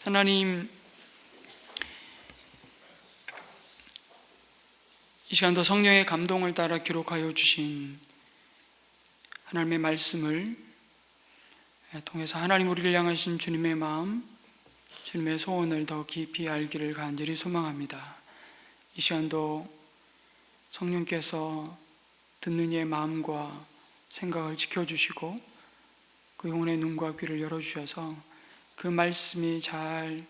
하나님, 이 시간도 성령의 감동을 따라 기록하여 주신 하나님의 말씀을 통해서 하나님 우리를 향하신 주님의 마음, 주님의 소원을 더 깊이 알기를 간절히 소망합니다. 이 시간도 성령께서 듣는 이의 마음과 생각을 지켜주시고 그 영혼의 눈과 귀를 열어주셔서 그 말씀이 잘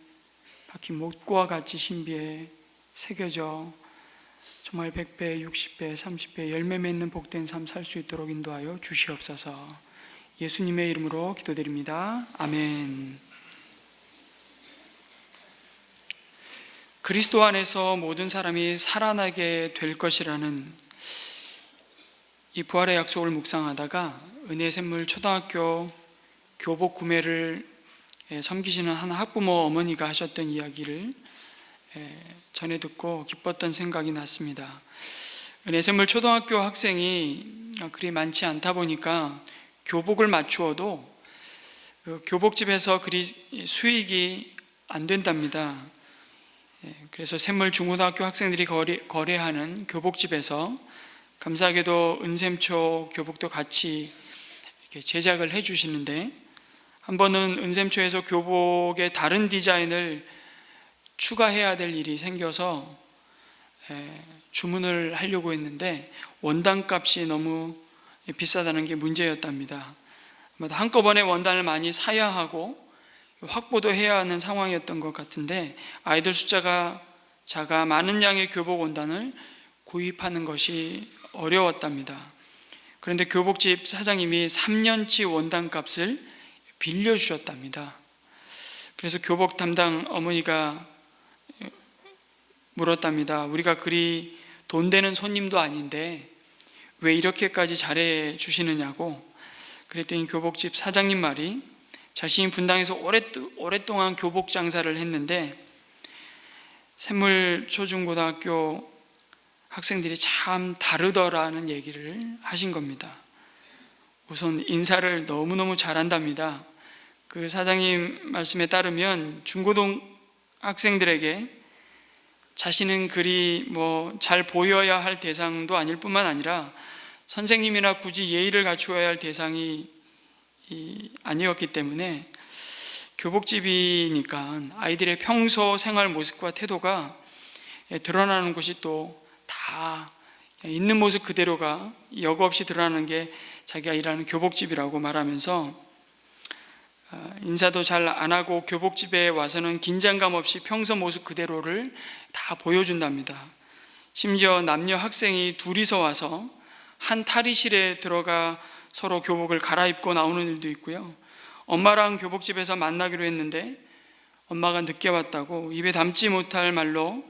박힌 못과 같이 신비에 새겨져 정말 100배, 60배, 30배 열매 맺는 복된 삶 살 수 있도록 인도하여 주시옵소서. 예수님의 이름으로 기도드립니다. 아멘. 그리스도 안에서 모든 사람이 살아나게 될 것이라는 이 부활의 약속을 묵상하다가 은혜의 샘물 초등학교 교복 구매를 섬기시는 한 학부모 어머니가 하셨던 이야기를 전해 듣고 기뻤던 생각이 났습니다. 은혜의 샘물 초등학교 학생이 그리 많지 않다 보니까 교복을 맞추어도 교복집에서 그리 수익이 안 된답니다. 그래서 샘물 중고등학교 학생들이 거래하는 교복집에서 감사하게도 은샘초 교복도 같이 이렇게 제작을 해주시는데, 한 번은 은샘초에서 교복에 다른 디자인을 추가해야 될 일이 생겨서 주문을 하려고 했는데 원단 값이 너무 비싸다는 게 문제였답니다. 한꺼번에 원단을 많이 사야 하고 확보도 해야 하는 상황이었던 것 같은데, 아이들 숫자가 작아 많은 양의 교복 원단을 구입하는 것이 어려웠답니다. 그런데 교복집 사장님이 3년치 원단 값을 빌려주셨답니다. 그래서 교복 담당 어머니가 물었답니다. 우리가 그리 돈 되는 손님도 아닌데 왜 이렇게까지 잘해 주시느냐고. 그랬더니 교복집 사장님 말이, 자신이 분당에서 오랫동안 교복 장사를 했는데 샘물 초중고등학교 학생들이 참 다르더라는 얘기를 하신 겁니다. 우선 인사를 너무너무 잘한답니다. 그 사장님 말씀에 따르면 중고등 학생들에게 자신은 그리 잘 보여야 할 대상도 아닐 뿐만 아니라 선생님이나 굳이 예의를 갖추어야 할 대상이 아니었기 때문에 교복집이니까 아이들의 평소 생활 모습과 태도가 드러나는 것이 또 다 있는 모습 그대로가 여과 없이 드러나는 게 자기가 일하는 교복집이라고 말하면서 인사도 잘 안 하고 교복집에 와서는 긴장감 없이 평소 모습 그대로를 다 보여준답니다. 심지어 남녀 학생이 둘이서 와서 한 탈의실에 들어가 서로 교복을 갈아입고 나오는 일도 있고요. 엄마랑 교복집에서 만나기로 했는데 엄마가 늦게 왔다고 입에 담지 못할 말로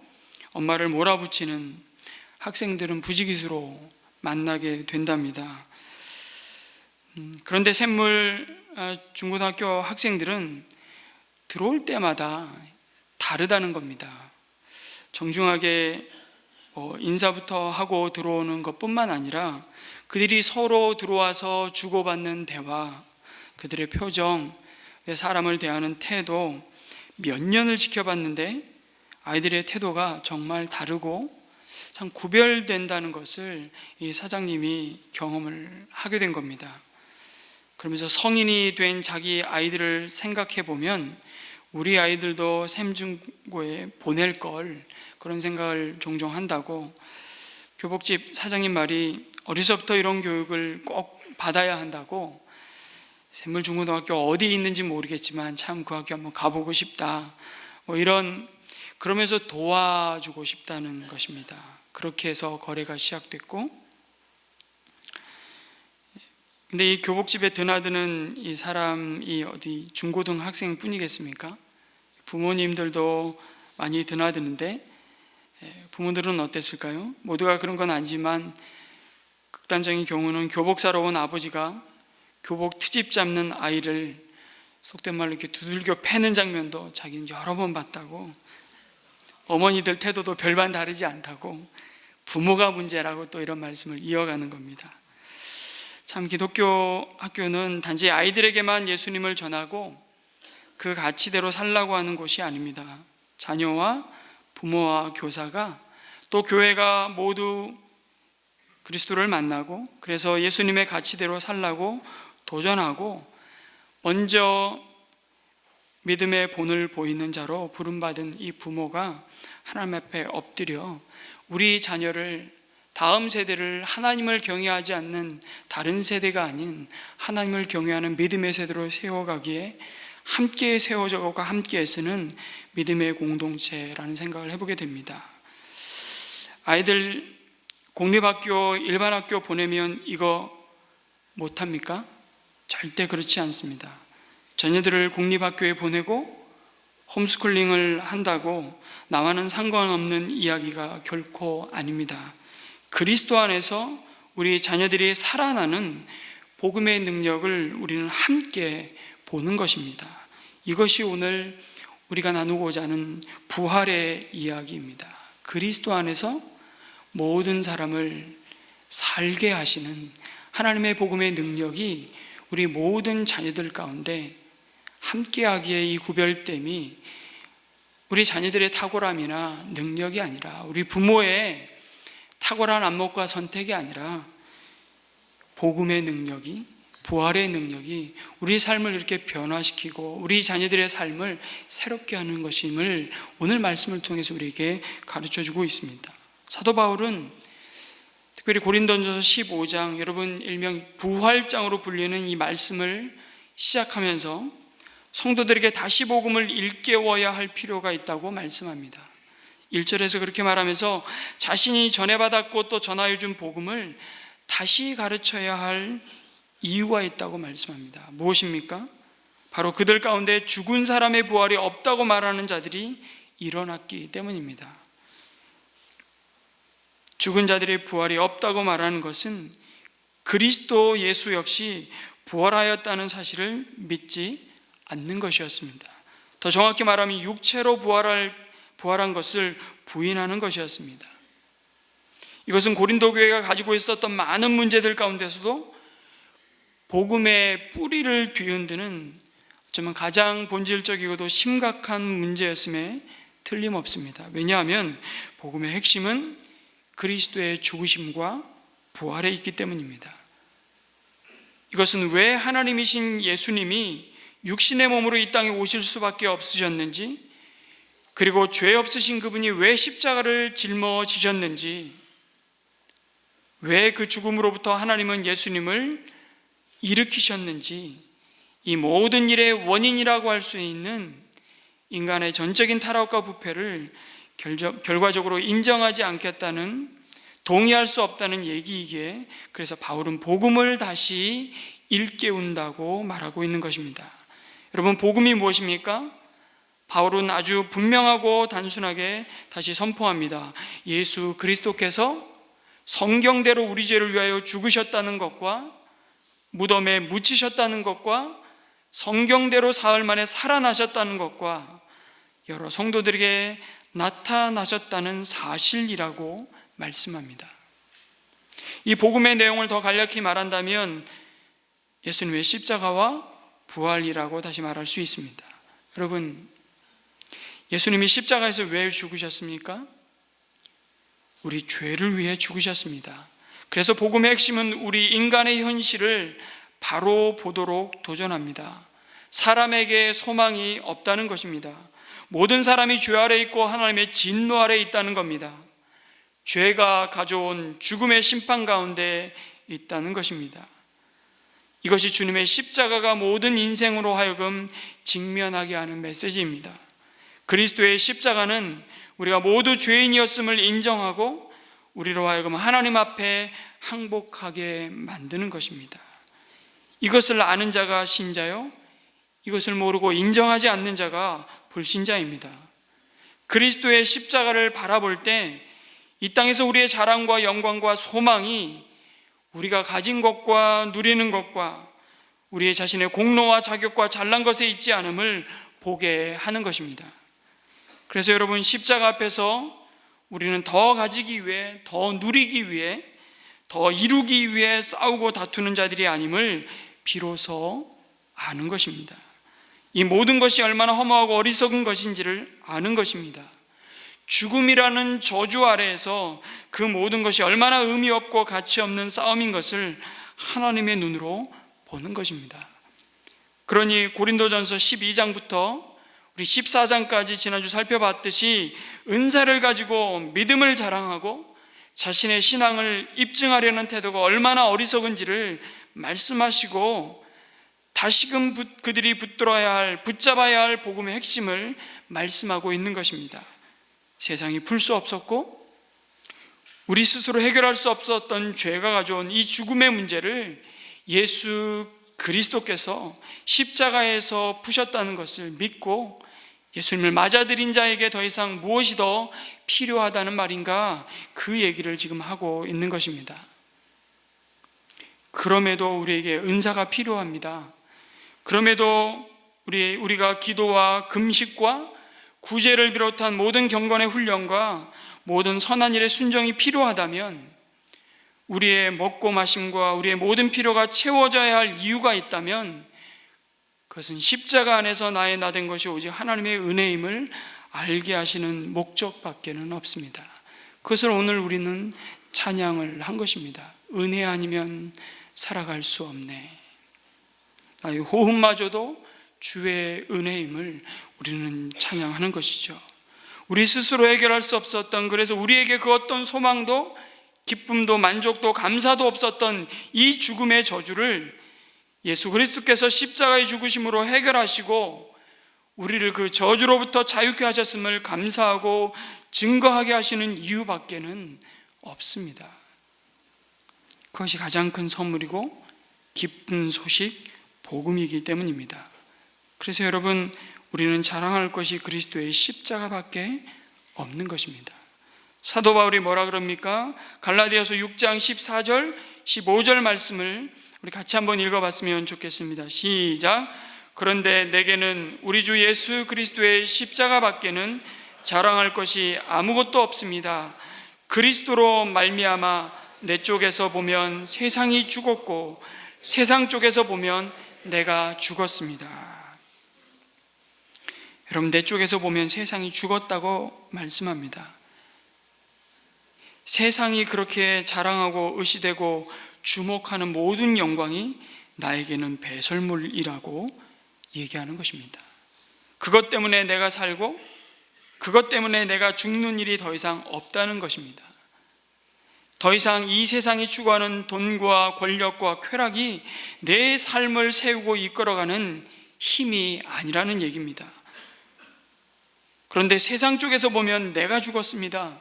엄마를 몰아붙이는 학생들은 부지기수로 만나게 된답니다. 그런데 샘물 중고등학교 학생들은 들어올 때마다 다르다는 겁니다. 정중하게 인사부터 하고 들어오는 것뿐만 아니라 그들이 서로 들어와서 주고받는 대화, 그들의 표정, 사람을 대하는 태도, 몇 년을 지켜봤는데 아이들의 태도가 정말 다르고 참 구별된다는 것을 이 사장님이 경험을 하게 된 겁니다. 그러면서 성인이 된 자기 아이들을 생각해 보면 우리 아이들도 샘중고에 보낼 걸, 그런 생각을 종종 한다고. 교복집 사장님 말이, 어려서부터 이런 교육을 꼭 받아야 한다고. 샘물중고등학교 어디 있는지 모르겠지만 참 그 학교 한번 가보고 싶다, 그러면서 도와주고 싶다는 것입니다. 그렇게 해서 거래가 시작됐고, 근데 이 교복집에 드나드는 이 사람이 어디 중고등 학생뿐이겠습니까? 부모님들도 많이 드나드는데 부모들은 어땠을까요? 모두가 그런 건 아니지만 극단적인 경우는 교복 사러 온 아버지가 교복 트집 잡는 아이를 속된 말로 이렇게 두들겨 패는 장면도 자기는 여러 번 봤다고. 어머니들 태도도 별반 다르지 않다고. 부모가 문제라고 또 이런 말씀을 이어가는 겁니다. 참 기독교 학교는 단지 아이들에게만 예수님을 전하고 그 가치대로 살라고 하는 것이 아닙니다. 자녀와 부모와 교사가 또 교회가 모두 그리스도를 만나고 그래서 예수님의 가치대로 살라고 도전하고 먼저 믿음의 본을 보이는 자로 부름받은 이 부모가 하나님 앞에 엎드려 우리 자녀를, 다음 세대를 하나님을 경외하지 않는 다른 세대가 아닌 하나님을 경외하는 믿음의 세대로 세워가기에 함께 세워져가고 함께 쓰는 믿음의 공동체라는 생각을 해보게 됩니다. 아이들 공립학교, 일반학교 보내면 이거 못합니까? 절대 그렇지 않습니다. 자녀들을 공립학교에 보내고 홈스쿨링을 한다고 나와는 상관없는 이야기가 결코 아닙니다. 그리스도 안에서 우리 자녀들이 살아나는 복음의 능력을 우리는 함께 보는 것입니다. 이것이 오늘 우리가 나누고자 하는 부활의 이야기입니다. 그리스도 안에서 모든 사람을 살게 하시는 하나님의 복음의 능력이 우리 모든 자녀들 가운데 함께하기에 이 구별됨이 우리 자녀들의 탁월함이나 능력이 아니라 우리 부모의 탁월한 안목과 선택이 아니라 복음의 능력이, 부활의 능력이 우리 삶을 이렇게 변화시키고 우리 자녀들의 삶을 새롭게 하는 것임을 오늘 말씀을 통해서 우리에게 가르쳐주고 있습니다. 사도 바울은 특별히 고린도전서 15장, 여러분 일명 부활장으로 불리는 이 말씀을 시작하면서 성도들에게 다시 복음을 일깨워야 할 필요가 있다고 말씀합니다. 1절에서 그렇게 말하면서 자신이 전해받았고 또 전하여 준 복음을 다시 가르쳐야 할 이유가 있다고 말씀합니다. 무엇입니까? 바로 그들 가운데 죽은 사람의 부활이 없다고 말하는 자들이 일어났기 때문입니다. 죽은 자들의 부활이 없다고 말하는 것은 그리스도 예수 역시 부활하였다는 사실을 믿지 않는 것이었습니다. 더 정확히 말하면 육체로 부활한 것을 부인하는 것이었습니다. 이것은 고린도 교회가 가지고 있었던 많은 문제들 가운데서도 복음의 뿌리를 뒤흔드는 어쩌면 가장 본질적이고도 심각한 문제였음에 틀림없습니다. 왜냐하면 복음의 핵심은 그리스도의 죽으심과 부활에 있기 때문입니다. 이것은 왜 하나님이신 예수님이 육신의 몸으로 이 땅에 오실 수밖에 없으셨는지, 그리고 죄 없으신 그분이 왜 십자가를 짊어지셨는지, 왜 그 죽음으로부터 하나님은 예수님을 일으키셨는지, 이 모든 일의 원인이라고 할 수 있는 인간의 전적인 타락과 부패를 결과적으로 인정하지 않겠다는, 동의할 수 없다는 얘기이기에 그래서 바울은 복음을 다시 일깨운다고 말하고 있는 것입니다. 여러분, 복음이 무엇입니까? 바울은 아주 분명하고 단순하게 다시 선포합니다. 예수 그리스도께서 성경대로 우리 죄를 위하여 죽으셨다는 것과 무덤에 묻히셨다는 것과 성경대로 사흘 만에 살아나셨다는 것과 여러 성도들에게 나타나셨다는 사실이라고 말씀합니다. 이 복음의 내용을 더 간략히 말한다면 예수님의 십자가와 부활이라고 다시 말할 수 있습니다. 여러분, 예수님이 십자가에서 왜 죽으셨습니까? 우리 죄를 위해 죽으셨습니다. 그래서 복음의 핵심은 우리 인간의 현실을 바로 보도록 도전합니다. 사람에게 소망이 없다는 것입니다. 모든 사람이 죄 아래 있고 하나님의 진노 아래 있다는 겁니다. 죄가 가져온 죽음의 심판 가운데 있다는 것입니다. 이것이 주님의 십자가가 모든 인생으로 하여금 직면하게 하는 메시지입니다. 그리스도의 십자가는 우리가 모두 죄인이었음을 인정하고 우리로 하여금 하나님 앞에 항복하게 만드는 것입니다. 이것을 아는 자가 신자요, 이것을 모르고 인정하지 않는 자가 불신자입니다. 그리스도의 십자가를 바라볼 때 이 땅에서 우리의 자랑과 영광과 소망이 우리가 가진 것과 누리는 것과 우리의 자신의 공로와 자격과 잘난 것에 있지 않음을 보게 하는 것입니다. 그래서 여러분, 십자가 앞에서 우리는 더 가지기 위해, 더 누리기 위해, 더 이루기 위해 싸우고 다투는 자들이 아님을 비로소 아는 것입니다. 이 모든 것이 얼마나 허무하고 어리석은 것인지를 아는 것입니다. 죽음이라는 저주 아래에서 그 모든 것이 얼마나 의미 없고 가치 없는 싸움인 것을 하나님의 눈으로 보는 것입니다. 그러니 고린도전서 12장부터 우리 14장까지 지난주 살펴봤듯이 은사를 가지고 믿음을 자랑하고 자신의 신앙을 입증하려는 태도가 얼마나 어리석은지를 말씀하시고 다시금 그들이 붙잡아야 할 복음의 핵심을 말씀하고 있는 것입니다. 세상이 풀 수 없었고 우리 스스로 해결할 수 없었던 죄가 가져온 이 죽음의 문제를 예수 그리스도께서 십자가에서 푸셨다는 것을 믿고 예수님을 맞아들인 자에게 더 이상 무엇이 더 필요하다는 말인가, 그 얘기를 지금 하고 있는 것입니다. 그럼에도 우리에게 은사가 필요합니다. 그럼에도 우리가 기도와 금식과 구제를 비롯한 모든 경건의 훈련과 모든 선한 일의 순종이 필요하다면, 우리의 먹고 마심과 우리의 모든 필요가 채워져야 할 이유가 있다면 그것은 십자가 안에서 나의 나된 것이 오직 하나님의 은혜임을 알게 하시는 목적밖에는 없습니다. 그것을 오늘 우리는 찬양을 한 것입니다. 은혜 아니면 살아갈 수 없네. 나의 호흡마저도 주의 은혜임을 우리는 찬양하는 것이죠. 우리 스스로 해결할 수 없었던, 그래서 우리에게 그 어떤 소망도 기쁨도 만족도 감사도 없었던 이 죽음의 저주를 예수 그리스도께서 십자가의 죽으심으로 해결하시고 우리를 그 저주로부터 자유케 하셨음을 감사하고 증거하게 하시는 이유밖에는 없습니다. 그것이 가장 큰 선물이고 기쁜 소식, 복음이기 때문입니다. 그래서 여러분, 우리는 자랑할 것이 그리스도의 십자가밖에 없는 것입니다. 사도 바울이 뭐라 그럽니까? 갈라디아서 6장 14절 15절 말씀을 우리 같이 한번 읽어봤으면 좋겠습니다. 시작. 그런데 내게는 우리 주 예수 그리스도의 십자가밖에는 자랑할 것이 아무것도 없습니다. 그리스도로 말미암아 내 쪽에서 보면 세상이 죽었고 세상 쪽에서 보면 내가 죽었습니다. 여러분, 내 쪽에서 보면 세상이 죽었다고 말씀합니다. 세상이 그렇게 자랑하고 의시되고 주목하는 모든 영광이 나에게는 배설물이라고 얘기하는 것입니다. 그것 때문에 내가 살고 그것 때문에 내가 죽는 일이 더 이상 없다는 것입니다. 더 이상 이 세상이 추구하는 돈과 권력과 쾌락이 내 삶을 세우고 이끌어가는 힘이 아니라는 얘기입니다. 그런데 세상 쪽에서 보면 내가 죽었습니다.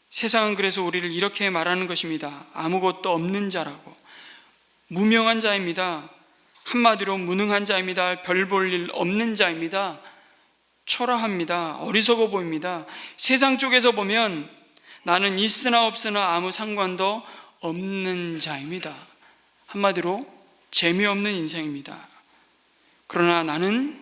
세상은 그래서 우리를 이렇게 말하는 것입니다. 아무것도 없는 자라고, 무명한 자입니다. 한마디로 무능한 자입니다. 별 볼 일 없는 자입니다. 초라합니다. 어리석어 보입니다. 세상 쪽에서 보면 나는 있으나 없으나 아무 상관도 없는 자입니다. 한마디로 재미없는 인생입니다. 그러나 나는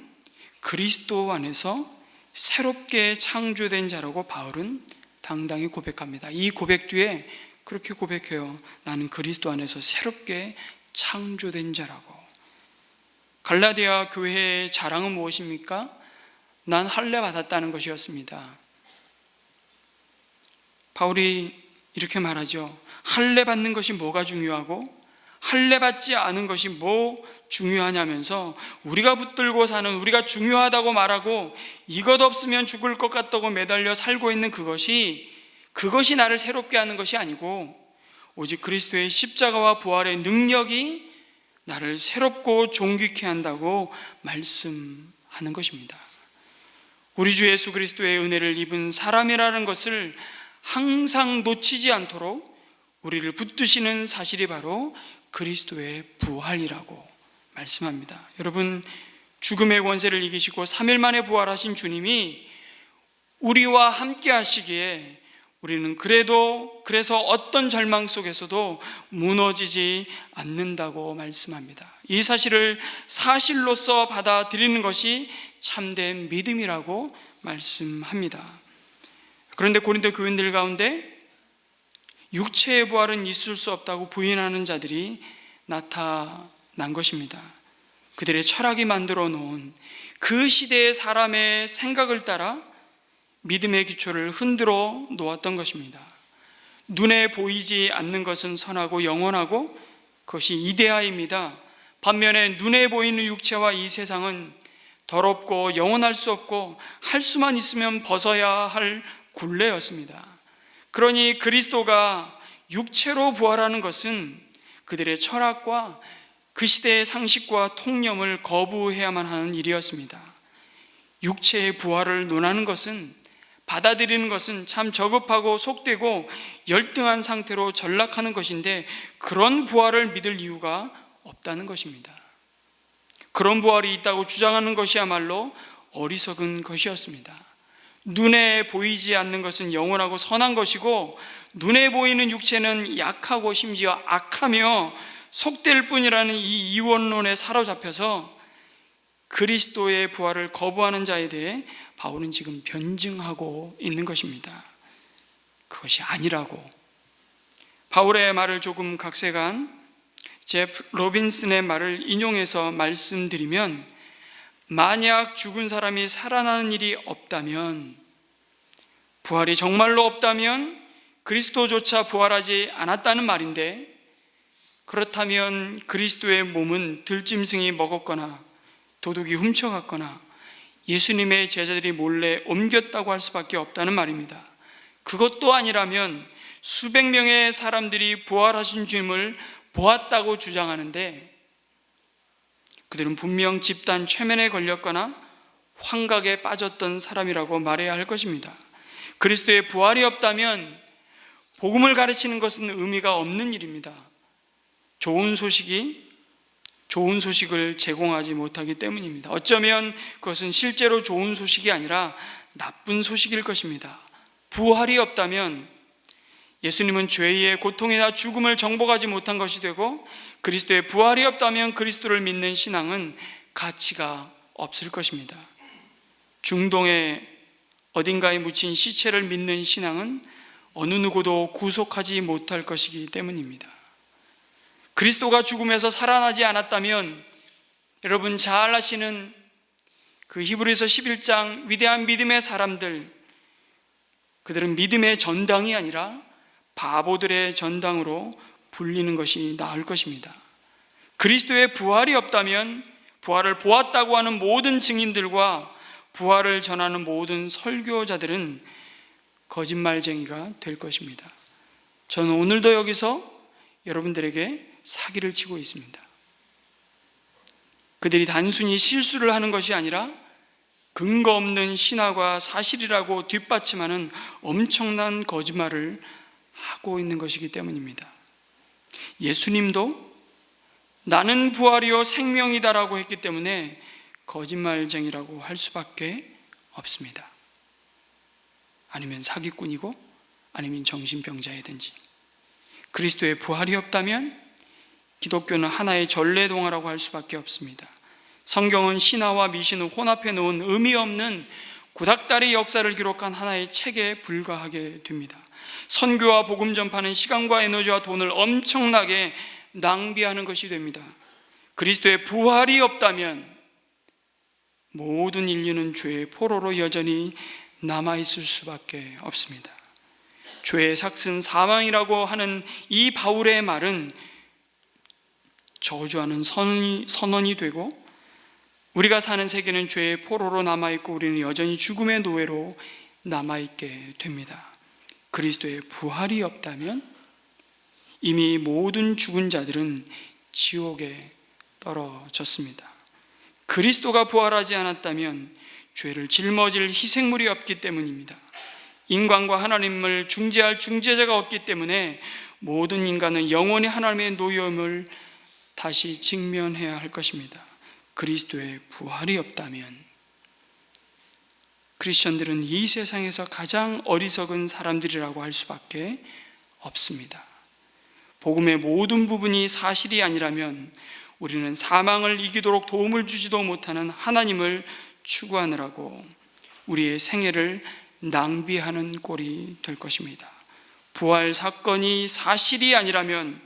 그리스도 안에서 새롭게 창조된 자라고 바울은 당당히 고백합니다. 이 고백 뒤에 그렇게 고백해요. 나는 그리스도 안에서 새롭게 창조된 자라고. 갈라디아 교회의 자랑은 무엇입니까? 난 할례 받았다는 것이었습니다. 바울이 이렇게 말하죠. 할례 받는 것이 뭐가 중요하고 할례 받지 않은 것이 뭐 중요하냐면서, 우리가 붙들고 사는, 우리가 중요하다고 말하고 이것 없으면 죽을 것 같다고 매달려 살고 있는 그것이 나를 새롭게 하는 것이 아니고 오직 그리스도의 십자가와 부활의 능력이 나를 새롭고 존귀케 한다고 말씀하는 것입니다. 우리 주 예수 그리스도의 은혜를 입은 사람이라는 것을 항상 놓치지 않도록 우리를 붙드시는 사실이 바로 그리스도의 부활이라고 말씀합니다. 여러분, 죽음의 권세를 이기시고 3일 만에 부활하신 주님이 우리와 함께 하시기에 우리는 그래서 어떤 절망 속에서도 무너지지 않는다고 말씀합니다. 이 사실을 사실로서 받아들이는 것이 참된 믿음이라고 말씀합니다. 그런데 고린도 교인들 가운데 육체의 부활은 있을 수 없다고 부인하는 자들이 나타난 것입니다. 그들의 철학이 만들어 놓은 그 시대의 사람의 생각을 따라 믿음의 기초를 흔들어 놓았던 것입니다. 눈에 보이지 않는 것은 선하고 영원하고 그것이 이데아입니다. 반면에 눈에 보이는 육체와 이 세상은 더럽고 영원할 수 없고 할 수만 있으면 벗어야 할 굴레였습니다. 그러니 그리스도가 육체로 부활하는 것은 그들의 철학과 그 시대의 상식과 통념을 거부해야만 하는 일이었습니다. 육체의 부활을 논하는 것은, 받아들이는 것은 참 저급하고 속되고 열등한 상태로 전락하는 것인데, 그런 부활을 믿을 이유가 없다는 것입니다. 그런 부활이 있다고 주장하는 것이야말로 어리석은 것이었습니다. 눈에 보이지 않는 것은 영원하고 선한 것이고, 눈에 보이는 육체는 약하고 심지어 악하며 속될 뿐이라는 이 이원론에 사로잡혀서 그리스도의 부활을 거부하는 자에 대해 바울은 지금 변증하고 있는 것입니다. 그것이 아니라고. 바울의 말을 조금 각색한 제프 로빈슨의 말을 인용해서 말씀드리면, 만약 죽은 사람이 살아나는 일이 없다면, 부활이 정말로 없다면 그리스도조차 부활하지 않았다는 말인데, 그렇다면 그리스도의 몸은 들짐승이 먹었거나 도둑이 훔쳐갔거나 예수님의 제자들이 몰래 옮겼다고 할 수밖에 없다는 말입니다. 그것도 아니라면 수백 명의 사람들이 부활하신 주님을 보았다고 주장하는데, 그들은 분명 집단 최면에 걸렸거나 환각에 빠졌던 사람이라고 말해야 할 것입니다. 그리스도의 부활이 없다면 복음을 가르치는 것은 의미가 없는 일입니다. 좋은 소식을 제공하지 못하기 때문입니다. 어쩌면 그것은 실제로 좋은 소식이 아니라 나쁜 소식일 것입니다. 부활이 없다면 예수님은 죄의 고통이나 죽음을 정복하지 못한 것이 되고, 그리스도의 부활이 없다면 그리스도를 믿는 신앙은 가치가 없을 것입니다. 중동의 어딘가에 묻힌 시체를 믿는 신앙은 어느 누구도 구속하지 못할 것이기 때문입니다. 그리스도가 죽음에서 살아나지 않았다면, 여러분 잘 아시는 그 히브리서 11장 위대한 믿음의 사람들, 그들은 믿음의 전당이 아니라 바보들의 전당으로 불리는 것이 나을 것입니다. 그리스도의 부활이 없다면 부활을 보았다고 하는 모든 증인들과 부활을 전하는 모든 설교자들은 거짓말쟁이가 될 것입니다. 저는 오늘도 여기서 여러분들에게 사기를 치고 있습니다. 그들이 단순히 실수를 하는 것이 아니라 근거 없는 신화가 사실이라고 뒷받침하는 엄청난 거짓말을 하고 있는 것이기 때문입니다. 예수님도 나는 부활이요 생명이다라고 했기 때문에 거짓말쟁이라고 할 수밖에 없습니다. 아니면 사기꾼이고, 아니면 정신병자이든지. 그리스도의 부활이 없다면 기독교는 하나의 전래동화라고 할 수밖에 없습니다. 성경은 신화와 미신을 혼합해 놓은 의미 없는 구닥다리 역사를 기록한 하나의 책에 불과하게 됩니다. 선교와 복음 전파는 시간과 에너지와 돈을 엄청나게 낭비하는 것이 됩니다. 그리스도의 부활이 없다면 모든 인류는 죄의 포로로 여전히 남아있을 수밖에 없습니다. 죄의 삭은 사망이라고 하는 이 바울의 말은 저주하는 선언이 되고, 우리가 사는 세계는 죄의 포로로 남아있고 우리는 여전히 죽음의 노예로 남아있게 됩니다. 그리스도의 부활이 없다면 이미 모든 죽은 자들은 지옥에 떨어졌습니다. 그리스도가 부활하지 않았다면 죄를 짊어질 희생물이 없기 때문입니다. 인간과 하나님을 중재할 중재자가 없기 때문에 모든 인간은 영원히 하나님의 노여움을 다시 직면해야 할 것입니다. 그리스도의 부활이 없다면 크리스천들은 이 세상에서 가장 어리석은 사람들이라고 할 수밖에 없습니다. 복음의 모든 부분이 사실이 아니라면 우리는 사망을 이기도록 도움을 주지도 못하는 하나님을 추구하느라고 우리의 생애를 낭비하는 꼴이 될 것입니다. 부활 사건이 사실이 아니라면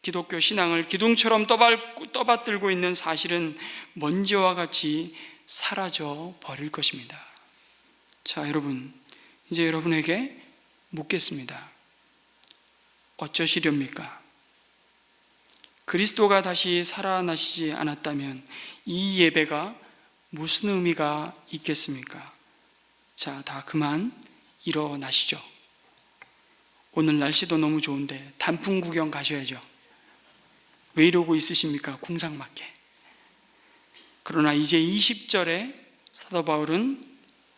기독교 신앙을 기둥처럼 떠받들고 있는 사실은 먼지와 같이 사라져 버릴 것입니다. 자, 여러분, 이제 여러분에게 묻겠습니다. 어쩌시렵니까? 그리스도가 다시 살아나시지 않았다면 이 예배가 무슨 의미가 있겠습니까? 자, 다 그만 일어나시죠. 오늘 날씨도 너무 좋은데 단풍 구경 가셔야죠. 왜 이러고 있으십니까? 궁상맞게. 그러나 이제 20절에 사도 바울은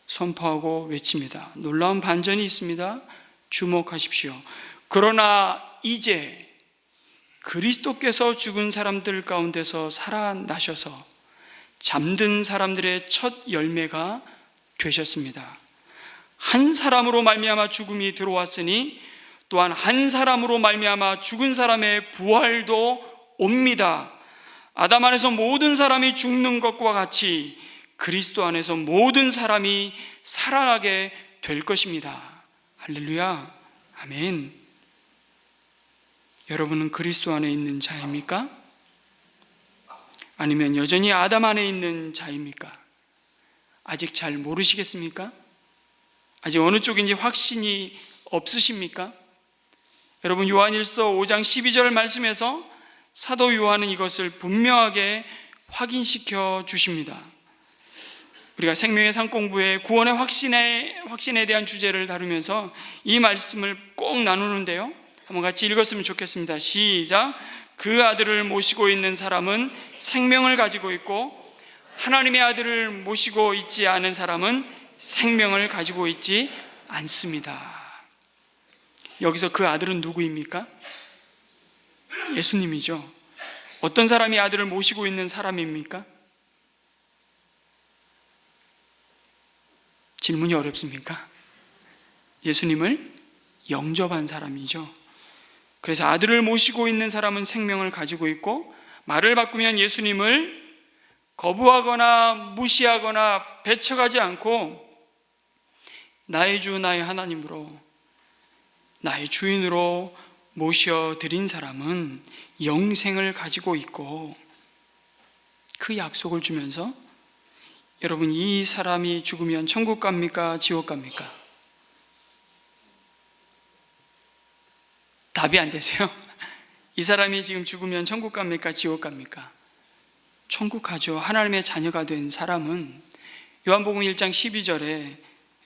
선포하고 외칩니다. 놀라운 반전이 있습니다. 주목하십시오. 그러나 이제 그리스도께서 죽은 사람들 가운데서 살아나셔서 잠든 사람들의 첫 열매가 되셨습니다. 한 사람으로 말미암아 죽음이 들어왔으니 또한 한 사람으로 말미암아 죽은 사람의 부활도 옵니다. 아담 안에서 모든 사람이 죽는 것과 같이 그리스도 안에서 모든 사람이 살아나게 될 것입니다. 할렐루야, 아멘. 여러분은 그리스도 안에 있는 자입니까? 아니면 여전히 아담 안에 있는 자입니까? 아직 잘 모르시겠습니까? 아직 어느 쪽인지 확신이 없으십니까? 여러분, 요한일서 5장 12절 말씀에서 사도 요한은 이것을 분명하게 확인시켜 주십니다. 우리가 생명의 상 공부의 구원의 확신에 대한 주제를 다루면서 이 말씀을 꼭 나누는데요, 한번 같이 읽었으면 좋겠습니다. 시작. 그 아들을 모시고 있는 사람은 생명을 가지고 있고 하나님의 아들을 모시고 있지 않은 사람은 생명을 가지고 있지 않습니다. 여기서 그 아들은 누구입니까? 예수님이죠. 어떤 사람이 아들을 모시고 있는 사람입니까? 질문이 어렵습니까? 예수님을 영접한 사람이죠. 그래서 아들을 모시고 있는 사람은 생명을 가지고 있고, 말을 바꾸면 예수님을 거부하거나 무시하거나 배척하지 않고 나의 주 나의 하나님으로, 나의 주인으로 모셔드린 사람은 영생을 가지고 있고, 그 약속을 주면서 여러분, 이 사람이 죽으면 천국 갑니까? 지옥 갑니까? 답이 안 되세요? 이 사람이 지금 죽으면 천국 갑니까? 지옥 갑니까? 천국 가죠. 하나님의 자녀가 된 사람은 요한복음 1장 12절에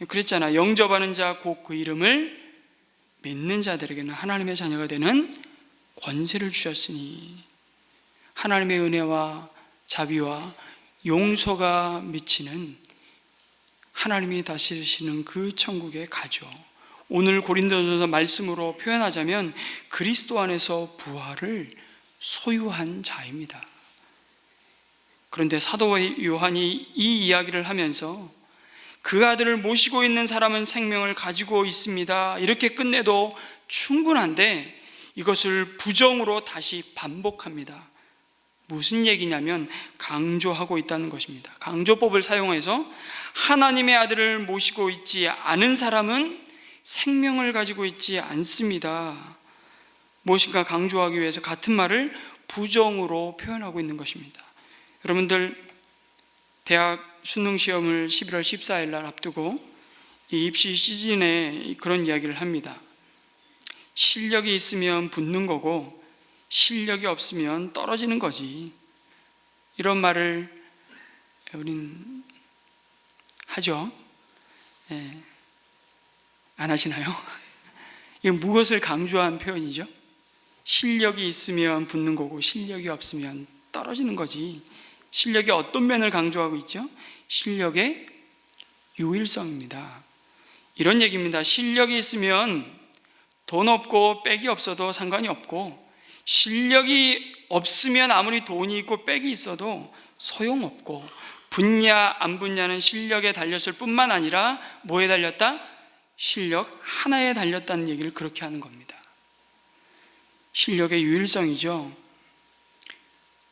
그랬잖아. 영접하는 자 곧 그 이름을 믿는 자들에게는 하나님의 자녀가 되는 권세를 주셨으니, 하나님의 은혜와 자비와 용서가 미치는 하나님이 다스리시는 그 천국에 가죠. 오늘 고린도전서 말씀으로 표현하자면 그리스도 안에서 부활을 소유한 자입니다. 그런데 사도 요한이 이 이야기를 하면서 그 아들을 모시고 있는 사람은 생명을 가지고 있습니다, 이렇게 끝내도 충분한데 이것을 부정으로 다시 반복합니다. 무슨 얘기냐면 강조하고 있다는 것입니다. 강조법을 사용해서 하나님의 아들을 모시고 있지 않은 사람은 생명을 가지고 있지 않습니다, 무엇인가 강조하기 위해서 같은 말을 부정으로 표현하고 있는 것입니다. 여러분들, 대학 수능 시험을 11월 14일 날 앞두고 이 입시 시즌에 그런 이야기를 합니다. 실력이 있으면 붙는 거고 실력이 없으면 떨어지는 거지, 이런 말을 우린 하죠. 안 하시나요? 이건 무엇을 강조한 표현이죠? 실력이 있으면 붙는 거고 실력이 없으면 떨어지는 거지. 실력의 어떤 면을 강조하고 있죠? 실력의 유일성입니다. 이런 얘기입니다. 실력이 있으면 돈 없고 빽이 없어도 상관이 없고, 실력이 없으면 아무리 돈이 있고 빽이 있어도 소용없고, 붙냐 안 붙냐는 실력에 달렸을 뿐만 아니라 뭐에 달렸다? 실력 하나에 달렸다는 얘기를 그렇게 하는 겁니다. 실력의 유일성이죠.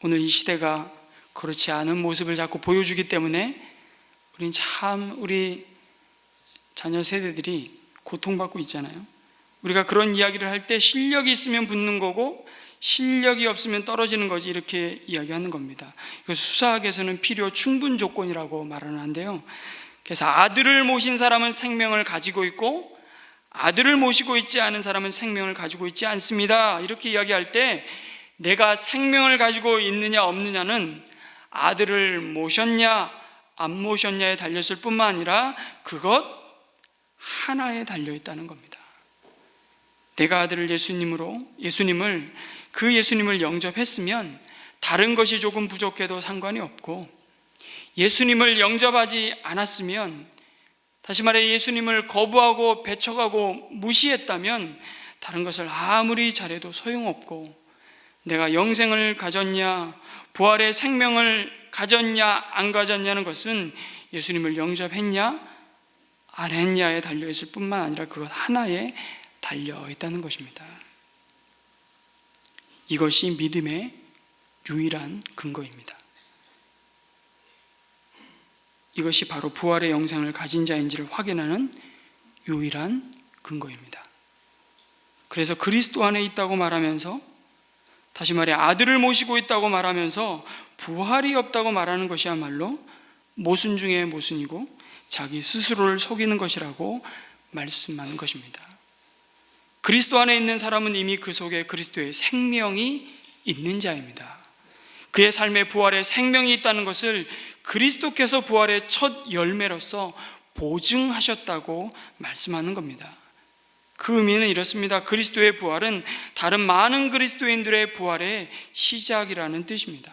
오늘 이 시대가 그렇지 않은 모습을 자꾸 보여주기 때문에 우린 참 우리 자녀 세대들이 고통받고 있잖아요. 우리가 그런 이야기를 할 때 실력이 있으면 붙는 거고 실력이 없으면 떨어지는 거지, 이렇게 이야기하는 겁니다. 이거 수사학에서는 필요 충분 조건이라고 말하는데요. 그래서 아들을 모신 사람은 생명을 가지고 있고 아들을 모시고 있지 않은 사람은 생명을 가지고 있지 않습니다. 이렇게 이야기할 때 내가 생명을 가지고 있느냐 없느냐는 아들을 모셨냐 안 모셨냐에 달렸을 뿐만 아니라 그것 하나에 달려 있다는 겁니다. 내가 아들을 예수님을 영접했으면 다른 것이 조금 부족해도 상관이 없고, 예수님을 영접하지 않았으면, 다시 말해 예수님을 거부하고 배척하고 무시했다면 다른 것을 아무리 잘해도 소용없고, 내가 영생을 가졌냐 부활의 생명을 가졌냐 안 가졌냐는 것은 예수님을 영접했냐 안 했냐에 달려있을 뿐만 아니라 그것 하나에 달려있다는 것입니다. 이것이 믿음의 유일한 근거입니다. 이것이 바로 부활의 영생을 가진 자인지를 확인하는 유일한 근거입니다. 그래서 그리스도 안에 있다고 말하면서, 다시 말해 아들을 모시고 있다고 말하면서 부활이 없다고 말하는 것이야말로 모순 중에 모순이고 자기 스스로를 속이는 것이라고 말씀하는 것입니다. 그리스도 안에 있는 사람은 이미 그 속에 그리스도의 생명이 있는 자입니다. 그의 삶에 부활의 생명이 있다는 것을 그리스도께서 부활의 첫 열매로서 보증하셨다고 말씀하는 겁니다. 그 의미는 이렇습니다. 그리스도의 부활은 다른 많은 그리스도인들의 부활의 시작이라는 뜻입니다.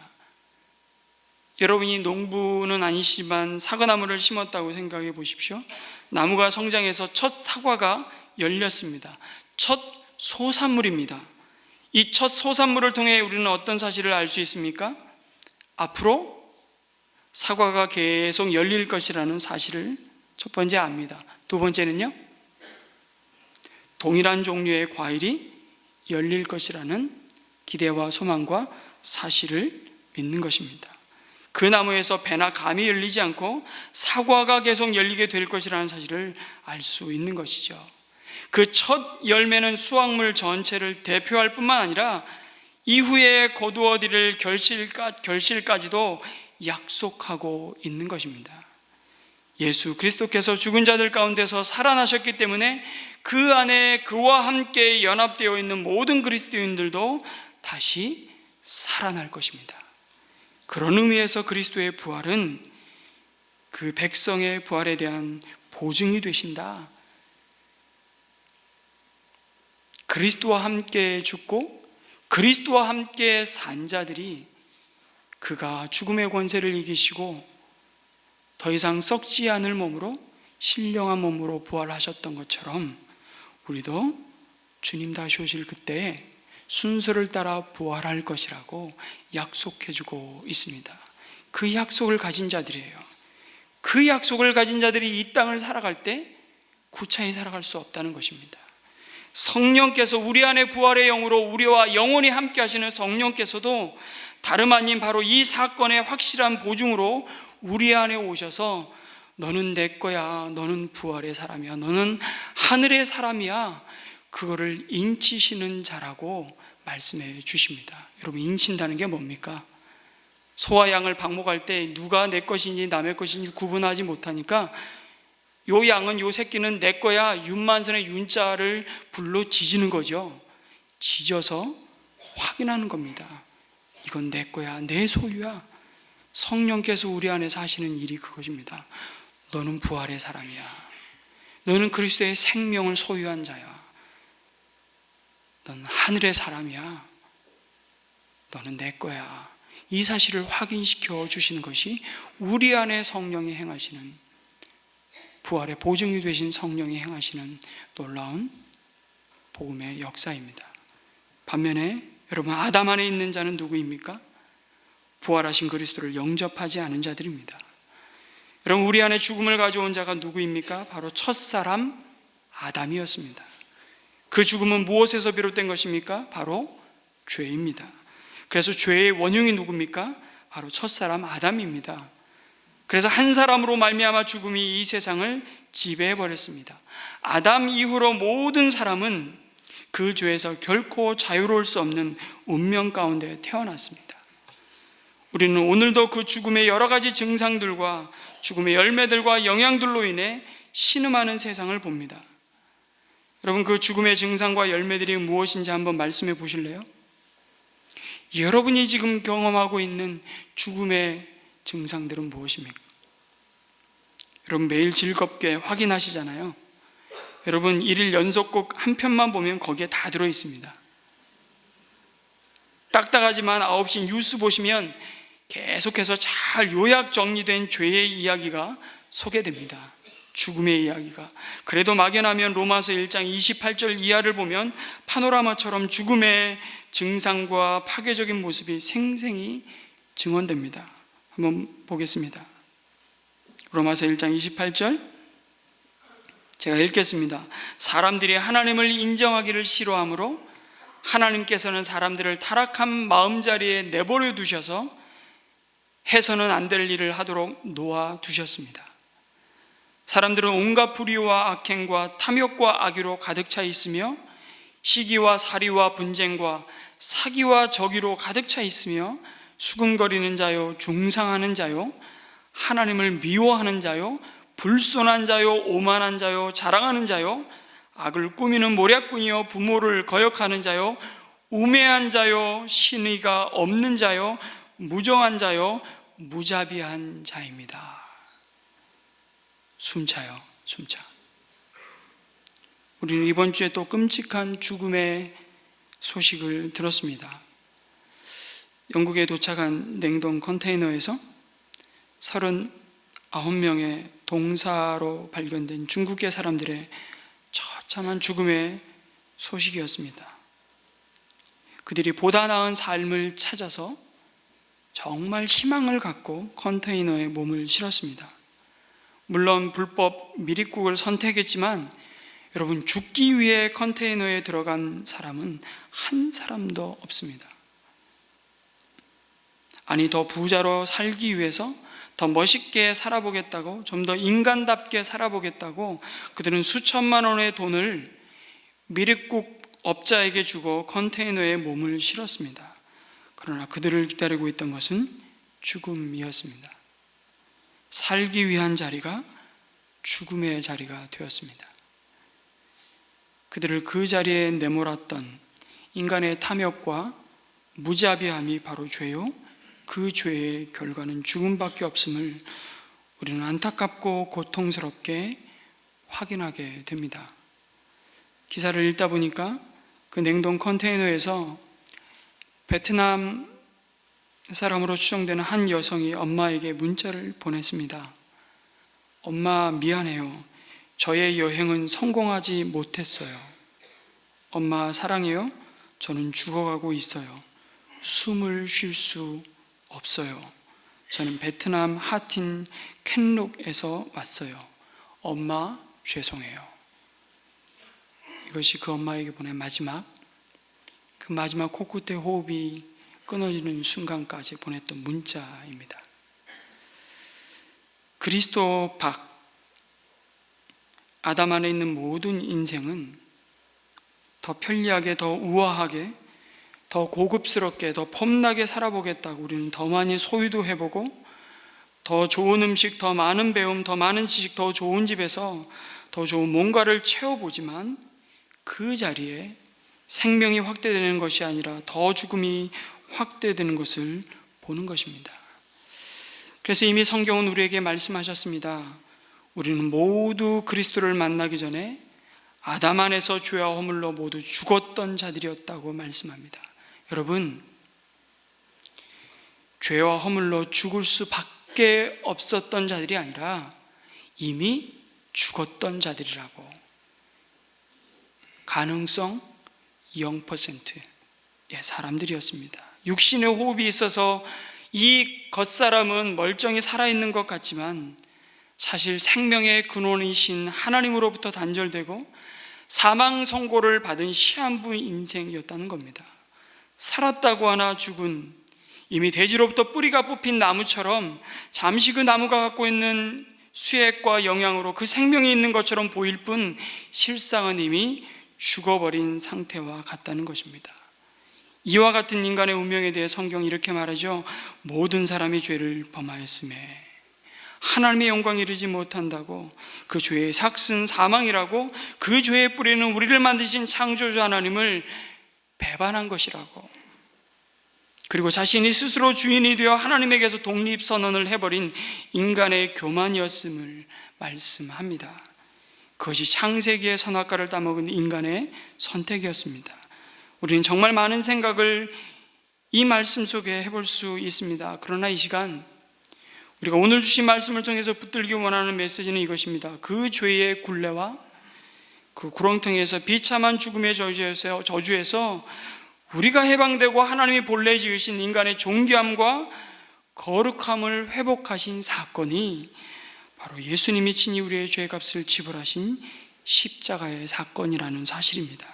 여러분이 농부는 아니시지만 사과나무를 심었다고 생각해 보십시오. 나무가 성장해서 첫 사과가 열렸습니다. 첫 소산물입니다. 이 첫 소산물을 통해 우리는 어떤 사실을 알 수 있습니까? 앞으로 사과가 계속 열릴 것이라는 사실을 첫 번째 압니다. 두 번째는요, 동일한 종류의 과일이 열릴 것이라는 기대와 소망과 사실을 믿는 것입니다. 그 나무에서 배나 감이 열리지 않고 사과가 계속 열리게 될 것이라는 사실을 알 수 있는 것이죠. 그 첫 열매는 수확물 전체를 대표할 뿐만 아니라 이후에 거두어들일 결실까지도 약속하고 있는 것입니다. 예수 그리스도께서 죽은 자들 가운데서 살아나셨기 때문에 그 안에 그와 함께 연합되어 있는 모든 그리스도인들도 다시 살아날 것입니다. 그런 의미에서 그리스도의 부활은 그 백성의 부활에 대한 보증이 되신다. 그리스도와 함께 죽고 그리스도와 함께 산 자들이 그가 죽음의 권세를 이기시고 더 이상 썩지 않을 몸으로, 신령한 몸으로 부활하셨던 것처럼 우리도 주님 다시 오실 그때에 순서를 따라 부활할 것이라고 약속해주고 있습니다. 그 약속을 가진 자들이에요. 그 약속을 가진 자들이 이 땅을 살아갈 때 구차히 살아갈 수 없다는 것입니다. 성령께서 우리 안에 부활의 영으로 우리와 영원히 함께 하시는 성령께서도 다름 아닌 바로 이 사건의 확실한 보증으로 우리 안에 오셔서 너는 내 거야, 너는 부활의 사람이야, 너는 하늘의 사람이야, 그거를 인치시는 자라고 말씀해 주십니다. 여러분, 인친다는 게 뭡니까? 소와 양을 방목할 때 누가 내 것인지 남의 것인지 구분하지 못하니까 요 양은, 요 새끼는 내 거야, 윤만선의 윤자를 불로 지지는 거죠. 지져서 확인하는 겁니다. 이건 내 거야, 내 소유야. 성령께서 우리 안에서 하시는 일이 그것입니다. 너는 부활의 사람이야. 너는 그리스도의 생명을 소유한 자야. 너는 하늘의 사람이야. 너는 내 거야. 이 사실을 확인시켜 주시는 것이 우리 안에 성령이 행하시는, 부활의 보증이 되신 성령이 행하시는 놀라운 복음의 역사입니다. 반면에 여러분, 아담 안에 있는 자는 누구입니까? 부활하신 그리스도를 영접하지 않은 자들입니다. 여러분, 우리 안에 죽음을 가져온 자가 누구입니까? 바로 첫사람 아담이었습니다. 그 죽음은 무엇에서 비롯된 것입니까? 바로 죄입니다. 그래서 죄의 원흉이 누굽니까? 바로 첫사람 아담입니다. 그래서 한 사람으로 말미암아 죽음이 이 세상을 지배해 버렸습니다. 아담 이후로 모든 사람은 그 죄에서 결코 자유로울 수 없는 운명 가운데 태어났습니다. 우리는 오늘도 그 죽음의 여러 가지 증상들과 죽음의 열매들과 영향들로 인해 신음하는 세상을 봅니다. 여러분, 그 죽음의 증상과 열매들이 무엇인지 한번 말씀해 보실래요? 여러분이 지금 경험하고 있는 죽음의 증상들은 무엇입니까? 여러분, 매일 즐겁게 확인하시잖아요. 여러분, 1일 연속곡 한 편만 보면 거기에 다 들어있습니다. 딱딱하지만 9시 뉴스 보시면 계속해서 잘 요약 정리된 죄의 이야기가 소개됩니다. 죽음의 이야기가. 그래도 막연하면 로마서 1장 28절 이하를 보면 파노라마처럼 죽음의 증상과 파괴적인 모습이 생생히 증언됩니다. 한번 보겠습니다. 로마서 1장 28절 제가 읽겠습니다. 사람들이 하나님을 인정하기를 싫어하므로 하나님께서는 사람들을 타락한 마음자리에 내버려 두셔서 해서는 안 될 일을 하도록 놓아 두셨습니다. 사람들은 온갖 불의와 악행과 탐욕과 악의로 가득 차 있으며 시기와 살이와 분쟁과 사기와 저기로 가득 차 있으며 수군거리는 자요, 중상하는 자요, 하나님을 미워하는 자요, 불손한 자요, 오만한 자요, 자랑하는 자요, 악을 꾸미는 모략꾼이요, 부모를 거역하는 자요, 우매한 자요, 신의가 없는 자요, 무정한 자요, 무자비한 자입니다. 숨차요, 숨차. 우리는 이번 주에 또 끔찍한 죽음의 소식을 들었습니다. 영국에 도착한 냉동 컨테이너에서 39명의 동사로 발견된 중국계 사람들의 처참한 죽음의 소식이었습니다. 그들이 보다 나은 삶을 찾아서 정말 희망을 갖고 컨테이너에 몸을 실었습니다. 물론 불법 미립국을 선택했지만 여러분, 죽기 위해 컨테이너에 들어간 사람은 한 사람도 없습니다. 아니, 더 부자로 살기 위해서 더 멋있게 살아보겠다고, 좀 더 인간답게 살아보겠다고 그들은 수천만 원의 돈을 미립국 업자에게 주고 컨테이너에 몸을 실었습니다. 그러나 그들을 기다리고 있던 것은 죽음이었습니다. 살기 위한 자리가 죽음의 자리가 되었습니다. 그들을 그 자리에 내몰았던 인간의 탐욕과 무자비함이 바로 죄요, 그 죄의 결과는 죽음밖에 없음을 우리는 안타깝고 고통스럽게 확인하게 됩니다. 기사를 읽다 보니까 그 냉동 컨테이너에서 베트남 사람으로 추정되는 한 여성이 엄마에게 문자를 보냈습니다. 엄마, 미안해요. 저의 여행은 성공하지 못했어요. 엄마, 사랑해요. 저는 죽어가고 있어요. 숨을 쉴 수 없어요. 저는 베트남 하틴 캔룩에서 왔어요. 엄마, 죄송해요. 이것이 그 엄마에게 보낸 마지막 코끝의 호흡이 끊어지는 순간까지 보냈던 문자입니다. 그리스도 밖, 아담 안에 있는 모든 인생은 더 편리하게, 더 우아하게, 더 고급스럽게, 더 폼나게 살아보겠다고 우리는 더 많이 소유도 해보고, 더 좋은 음식, 더 많은 배움, 더 많은 지식, 더 좋은 집에서 더 좋은 뭔가를 채워보지만 그 자리에 생명이 확대되는 것이 아니라 더 죽음이 확대되는 것을 보는 것입니다. 그래서 이미 성경은 우리에게 말씀하셨습니다. 우리는 모두 그리스도를 만나기 전에 아담 안에서 죄와 허물로 모두 죽었던 자들이었다고 말씀합니다. 여러분, 죄와 허물로 죽을 수밖에 없었던 자들이 아니라 이미 죽었던 자들이라고. 가능성 0%의 사람들이었습니다. 육신의 호흡이 있어서 이 겉사람은 멀쩡히 살아있는 것 같지만 사실 생명의 근원이신 하나님으로부터 단절되고 사망 선고를 받은 시한부 인생이었다는 겁니다. 살았다고 하나 죽은, 이미 대지로부터 뿌리가 뽑힌 나무처럼 잠시 그 나무가 갖고 있는 수액과 영양으로 그 생명이 있는 것처럼 보일 뿐 실상은 이미 죽어버린 상태와 같다는 것입니다. 이와 같은 인간의 운명에 대해 성경이 이렇게 말하죠. 모든 사람이 죄를 범하였음에 하나님의 영광에 이르지 못한다고, 그 죄의 삭은 사망이라고, 그 죄의 뿌리는 우리를 만드신 창조주 하나님을 배반한 것이라고, 그리고 자신이 스스로 주인이 되어 하나님에게서 독립선언을 해버린 인간의 교만이었음을 말씀합니다. 그것이 창세기의 선악과를 따먹은 인간의 선택이었습니다. 우리는 정말 많은 생각을 이 말씀 속에 해볼 수 있습니다. 그러나 이 시간 우리가 오늘 주신 말씀을 통해서 붙들기 원하는 메시지는 이것입니다. 그 죄의 굴레와 그 구렁텅이에서 비참한 죽음의 저주에서 우리가 해방되고 하나님이 본래 지으신 인간의 존귀함과 거룩함을 회복하신 사건이 바로 예수님이 친히 우리의 죄값을 지불하신 십자가의 사건이라는 사실입니다.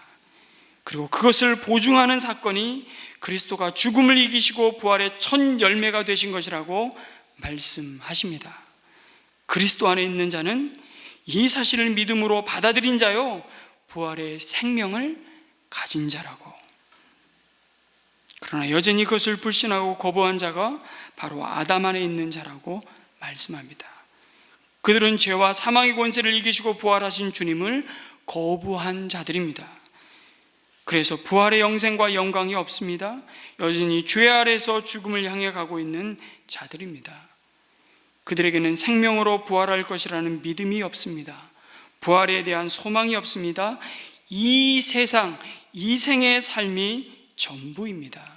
그리고 그것을 보증하는 사건이 그리스도가 죽음을 이기시고 부활의 첫 열매가 되신 것이라고 말씀하십니다. 그리스도 안에 있는 자는 이 사실을 믿음으로 받아들인 자요 부활의 생명을 가진 자라고. 그러나 여전히 그것을 불신하고 거부한 자가 바로 아담 안에 있는 자라고 말씀합니다. 그들은 죄와 사망의 권세를 이기시고 부활하신 주님을 거부한 자들입니다. 그래서 부활의 영생과 영광이 없습니다. 여전히 죄 아래서 죽음을 향해 가고 있는 자들입니다. 그들에게는 생명으로 부활할 것이라는 믿음이 없습니다. 부활에 대한 소망이 없습니다. 이 세상, 이 생의 삶이 전부입니다.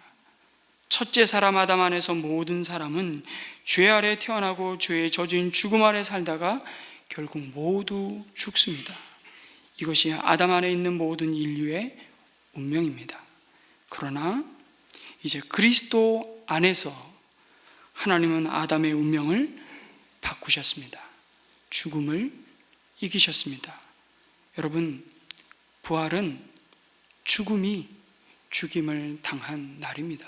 첫째 사람 아담 안에서 모든 사람은 죄 아래 태어나고 죄의 저주인 죽음 아래 살다가 결국 모두 죽습니다. 이것이 아담 안에 있는 모든 인류의 운명입니다. 그러나 이제 그리스도 안에서 하나님은 아담의 운명을 바꾸셨습니다. 죽음을 이기셨습니다. 여러분, 부활은 죽음이 죽임을 당한 날입니다.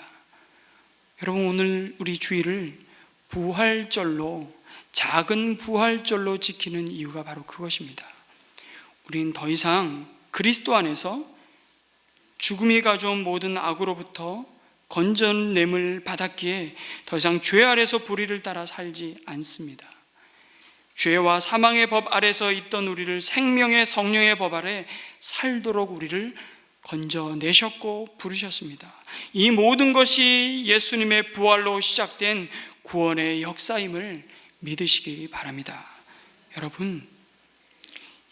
여러분, 오늘 우리 주일을 부활절로, 작은 부활절로 지키는 이유가 바로 그것입니다. 우리는 더 이상 그리스도 안에서 죽음이 가져온 모든 악으로부터 건져냄을 받았기에 더 이상 죄 아래서 불의를 따라 살지 않습니다. 죄와 사망의 법 아래서 있던 우리를 생명의 성령의 법 아래 살도록 우리를 건져내셨고 부르셨습니다. 이 모든 것이 예수님의 부활로 시작된 구원의 역사임을 믿으시기 바랍니다. 여러분,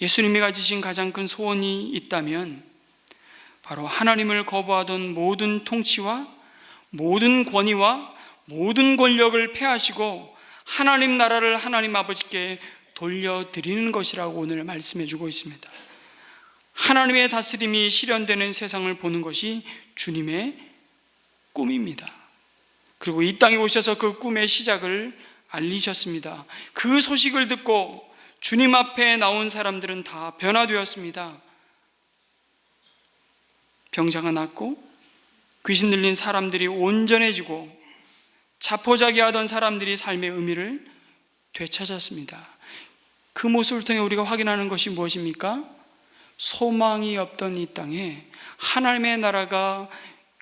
예수님이 가지신 가장 큰 소원이 있다면 바로 하나님을 거부하던 모든 통치와 모든 권위와 모든 권력을 폐하시고 하나님 나라를 하나님 아버지께 돌려드리는 것이라고 오늘 말씀해 주고 있습니다. 하나님의 다스림이 실현되는 세상을 보는 것이 주님의 꿈입니다. 그리고 이 땅에 오셔서 그 꿈의 시작을 알리셨습니다. 그 소식을 듣고 주님 앞에 나온 사람들은 다 변화되었습니다. 병자가 낫고 귀신 들린 사람들이 온전해지고 자포자기하던 사람들이 삶의 의미를 되찾았습니다. 그 모습을 통해 우리가 확인하는 것이 무엇입니까? 소망이 없던 이 땅에 하나님의 나라가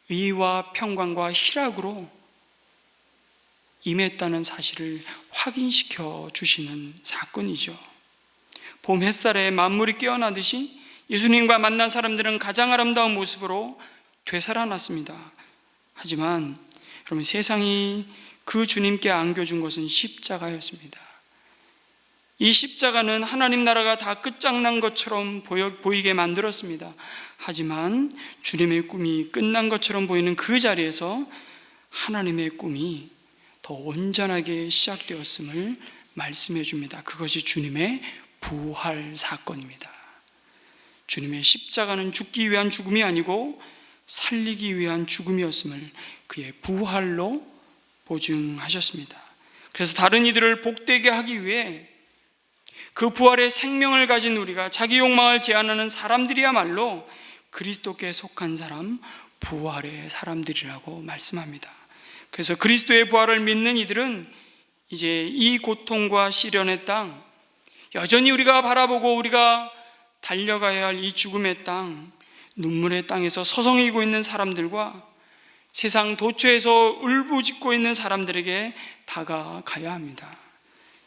의와 평강과 희락으로 임했다는 사실을 확인시켜 주시는 사건이죠. 봄 햇살에 만물이 깨어나듯이 예수님과 만난 사람들은 가장 아름다운 모습으로 되살아났습니다. 하지만 여러분, 세상이 그 주님께 안겨준 것은 십자가였습니다. 이 십자가는 하나님 나라가 다 끝장난 것처럼 보이게 만들었습니다. 하지만 주님의 꿈이 끝난 것처럼 보이는 그 자리에서 하나님의 꿈이 더 온전하게 시작되었음을 말씀해 줍니다. 그것이 주님의 부활 사건입니다. 주님의 십자가는 죽기 위한 죽음이 아니고 살리기 위한 죽음이었음을 그의 부활로 보증하셨습니다. 그래서 다른 이들을 복되게 하기 위해 그 부활의 생명을 가진 우리가 자기 욕망을 제한하는 사람들이야말로 그리스도께 속한 사람, 부활의 사람들이라고 말씀합니다. 그래서 그리스도의 부활을 믿는 이들은 이제 이 고통과 시련의 땅, 여전히 우리가 바라보고 우리가 달려가야 할 이 죽음의 땅, 눈물의 땅에서 서성이고 있는 사람들과 세상 도처에서 울부짖고 있는 사람들에게 다가가야 합니다.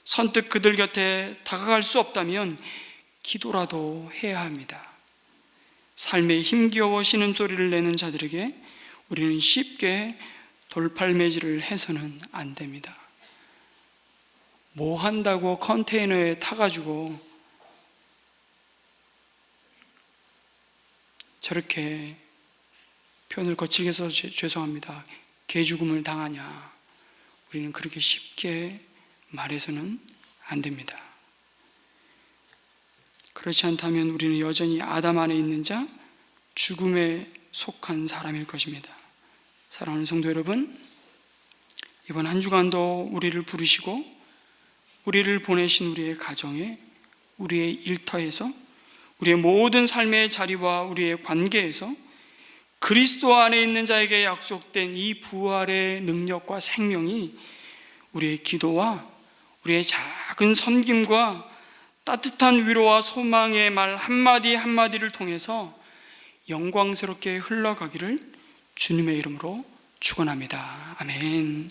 선뜻 그들 곁에 다가갈 수 없다면 기도라도 해야 합니다. 삶에 힘겨워 신음소리를 내는 자들에게 우리는 쉽게 돌팔매질을 해서는 안 됩니다. 뭐 한다고 컨테이너에 타가지고 저렇게 표현을 거칠게 해서 죄송합니다. 개죽음을 당하냐. 우리는 그렇게 쉽게 말해서는 안 됩니다. 그렇지 않다면 우리는 여전히 아담 안에 있는 자, 죽음에 속한 사람일 것입니다. 사랑하는 성도 여러분, 이번 한 주간도 우리를 부르시고 우리를 보내신 우리의 가정에, 우리의 일터에서, 우리의 모든 삶의 자리와 우리의 관계에서 그리스도 안에 있는 자에게 약속된 이 부활의 능력과 생명이 우리의 기도와 우리의 작은 섬김과 따뜻한 위로와 소망의 말 한마디 한마디를 통해서 영광스럽게 흘러가기를 주님의 이름으로 축원합니다. 아멘.